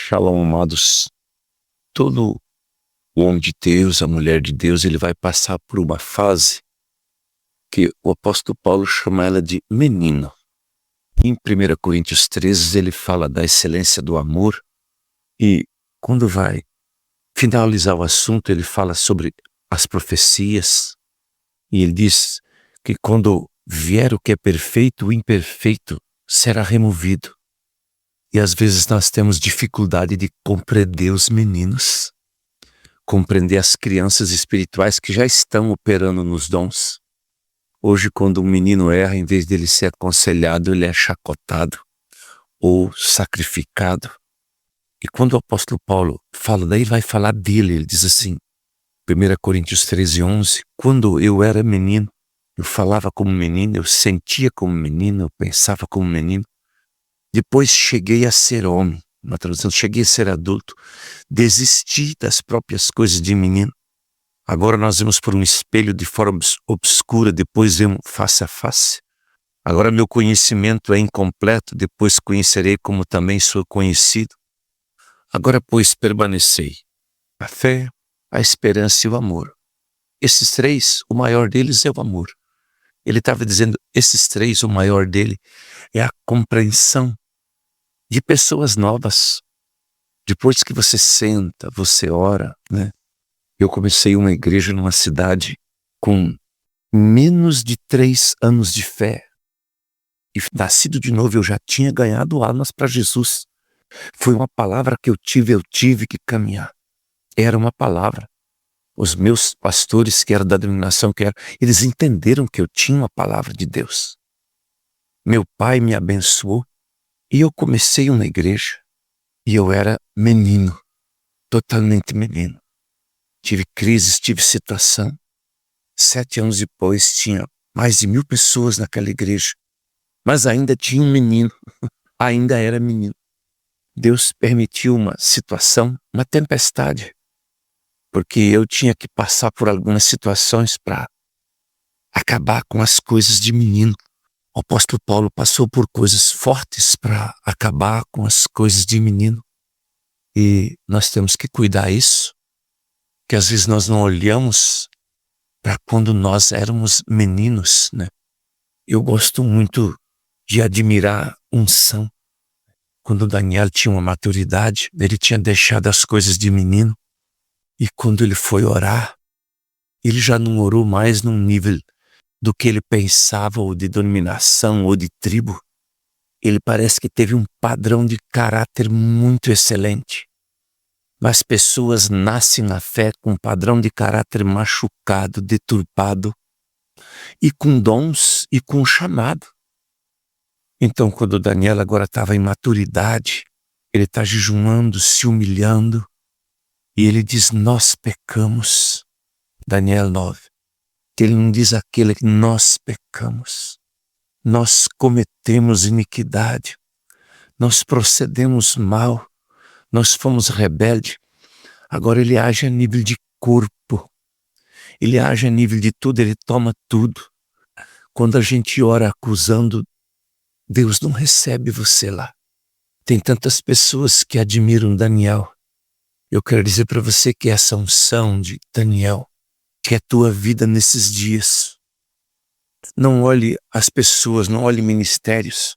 Shalom, amados. Todo o homem de Deus, a mulher de Deus, ele vai passar por uma fase que o apóstolo Paulo chama ela de menino. Em 1 Coríntios 13, ele fala da excelência do amor e quando vai finalizar o assunto, ele fala sobre as profecias e ele diz que quando vier o que é perfeito, o imperfeito será removido. E às vezes nós temos dificuldade de compreender os meninos, compreender as crianças espirituais que já estão operando nos dons. Hoje, quando um menino erra, em vez dele ser aconselhado, ele é chacotado ou sacrificado. E quando o apóstolo Paulo fala, daí vai falar dele, ele diz assim, 1 Coríntios 13:11, quando eu era menino, eu falava como menino, eu sentia como menino, eu pensava como menino. Depois cheguei a ser homem, uma tradução, cheguei a ser adulto, desisti das próprias coisas de menino. Agora nós vemos por um espelho de forma obscura, depois vemos face a face. Agora meu conhecimento é incompleto, depois conhecerei como também sou conhecido. Agora, pois, permanecei a fé, a esperança e o amor. Esses três, o maior deles é o amor. Ele estava dizendo, esses três, o maior dele é a compreensão de pessoas novas. Depois que você senta, você ora, né? Eu comecei uma igreja numa cidade com menos de 3 anos de fé. E nascido de novo, eu já tinha ganhado almas para Jesus. Foi uma palavra que eu tive que caminhar. Era uma palavra. Os meus pastores, que eram da denominação, eles entenderam que eu tinha uma palavra de Deus. Meu pai me abençoou e eu comecei uma igreja. E eu era menino, totalmente menino. Tive crises, tive situação. 7 anos depois tinha mais de 1000 pessoas naquela igreja. Mas ainda tinha um menino, ainda era menino. Deus permitiu uma situação, uma tempestade, porque eu tinha que passar por algumas situações para acabar com as coisas de menino. O apóstolo Paulo passou por coisas fortes para acabar com as coisas de menino. E nós temos que cuidar isso, que às vezes nós não olhamos para quando nós éramos meninos, né? Eu gosto muito de admirar unção. Quando Daniel tinha uma maturidade, ele tinha deixado as coisas de menino. E quando ele foi orar, ele já não orou mais num nível do que ele pensava, ou de dominação, ou de tribo. Ele parece que teve um padrão de caráter muito excelente. Mas pessoas nascem na fé com um padrão de caráter machucado, deturpado, e com dons e com chamado. Então, quando Daniel agora estava em maturidade, ele está jejuando, se humilhando, e ele diz, nós pecamos. Daniel 9. Ele não diz aquele que nós pecamos. Nós cometemos iniquidade. Nós procedemos mal. Nós fomos rebeldes. Agora ele age a nível de corpo. Ele age a nível de tudo, ele toma tudo. Quando a gente ora acusando, Deus não recebe você lá. Tem tantas pessoas que admiram Daniel. Eu quero dizer para você que essa unção de Daniel, que é tua vida nesses dias. Não olhe as pessoas, não olhe ministérios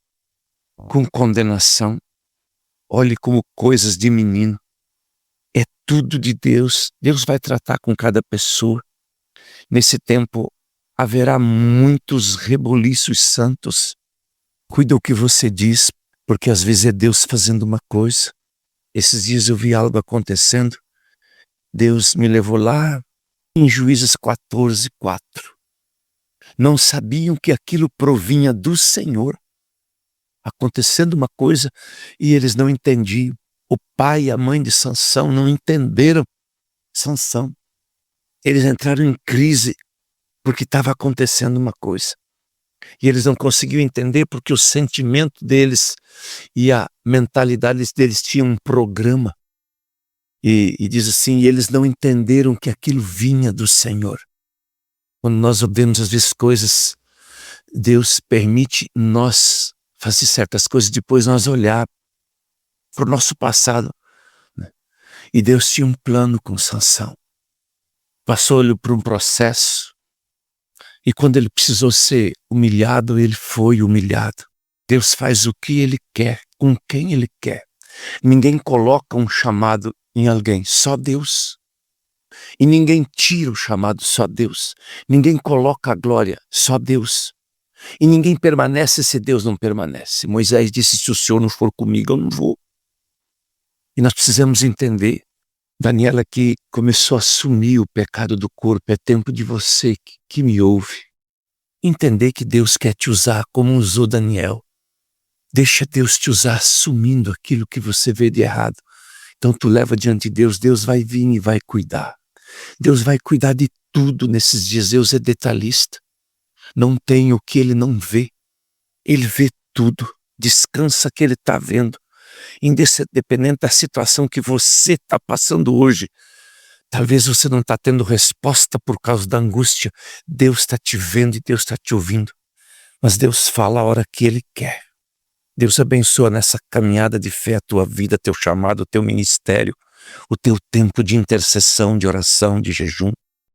com condenação. Olhe como coisas de menino. É tudo de Deus. Deus vai tratar com cada pessoa. Nesse tempo haverá muitos reboliços santos. Cuida o que você diz, porque às vezes é Deus fazendo uma coisa. Esses dias eu vi algo acontecendo. Deus me levou lá em Juízes 14:4. Não sabiam que aquilo provinha do Senhor. Acontecendo uma coisa e eles não entendiam. O pai e a mãe de Sansão não entenderam Sansão. Eles entraram em crise porque estava acontecendo uma coisa. E eles não conseguiam entender porque o sentimento deles e a mentalidade deles tinham um programa. E diz assim, eles não entenderam que aquilo vinha do Senhor. Quando nós ouvimos às vezes coisas, Deus permite nós fazer certas coisas, depois nós olhar para o nosso passado. E Deus tinha um plano com Sansão. Passou ele por um processo. E quando ele precisou ser humilhado, ele foi humilhado. Deus faz o que ele quer, com quem ele quer. Ninguém coloca um chamado em alguém, só Deus. E ninguém tira o chamado, só Deus. Ninguém coloca a glória, só Deus. E ninguém permanece se Deus não permanece. Moisés disse, se o Senhor não for comigo, eu não vou. E nós precisamos entender, Daniela, que começou a assumir o pecado do corpo. É tempo de você que me ouve entender que Deus quer te usar como usou Daniel. Deixa Deus te usar assumindo aquilo que você vê de errado. Então tu leva diante de Deus, Deus vai vir e vai cuidar. Deus vai cuidar de tudo nesses dias. Deus é detalhista. Não tem o que ele não vê. Ele vê tudo. Descansa que ele está vendo. Independente da situação que você está passando hoje. Talvez você não está tendo resposta por causa da angústia. Deus está te vendo e Deus está te ouvindo. Mas Deus fala a hora que ele quer. Deus abençoa nessa caminhada de fé a tua vida, teu chamado, teu ministério, o teu tempo de intercessão, de oração, de jejum.